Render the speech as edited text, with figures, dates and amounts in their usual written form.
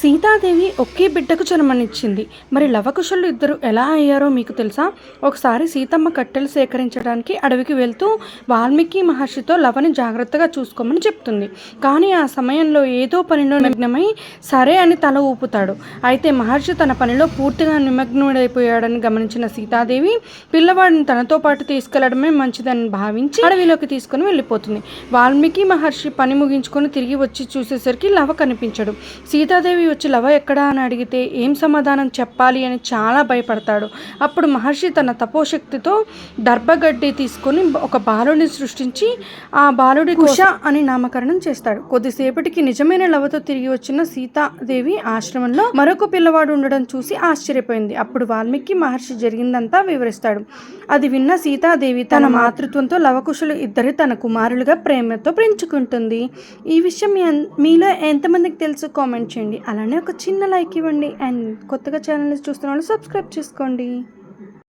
సీతాదేవి ఒకే బిడ్డకు జన్మనిచ్చింది. మరి లవకుశులు ఇద్దరు ఎలా అయ్యారో మీకు తెలుసా? ఒకసారి సీతమ్మ కట్టెలు సేకరించడానికి అడవికి వెళ్తూ వాల్మీకి మహర్షితో లవని జాగ్రత్తగా చూసుకోమని చెప్తుంది. కానీ ఆ సమయంలో ఏదో పనిలో నిమగ్నమై సరే అని తల ఊపుతాడు. అయితే మహర్షి తన పనిలో పూర్తిగా నిమగ్నుడైపోయాడని గమనించిన సీతాదేవి పిల్లవాడిని తనతో పాటు తీసుకెళ్లడమే మంచిదని భావించి అడవిలోకి తీసుకుని వెళ్ళిపోతుంది. వాల్మీకి మహర్షి పని ముగించుకొని తిరిగి వచ్చి చూసేసరికి లవ కనిపించడు. సీతాదేవి వచ్చి లవ ఎక్కడా అని అడిగితే ఏం సమాధానం చెప్పాలి అని చాలా భయపడతాడు. అప్పుడు మహర్షి తన తపోశక్తితో దర్భగడ్డి తీసుకొని ఒక బాలుడిని సృష్టించి ఆ బాలుడి కుష అని నామకరణం చేస్తాడు. కొద్దిసేపటికి నిజమైన లవతో తిరిగి వచ్చిన సీతాదేవి ఆశ్రమంలో మరొక పిల్లవాడు ఉండడం చూసి ఆశ్చర్యపోయింది. అప్పుడు వాల్మీకి మహర్షి జరిగిందంతా వివరిస్తాడు. అది విన్న సీతాదేవి తన మాతృత్వంతో లవకుశులు ఇద్దరు తన కుమారులుగా ప్రేమతో పెంచుకుంటుంది. ఈ విషయం మీలో ఎంతమందికి తెలుసు కామెంట్ చేయండి. అలానే ఒక చిన్న లైక్ ఇవ్వండి. అండ్ కొత్తగా ఛానల్ని చూస్తున్న వాళ్ళు సబ్స్క్రైబ్ చేసుకోండి.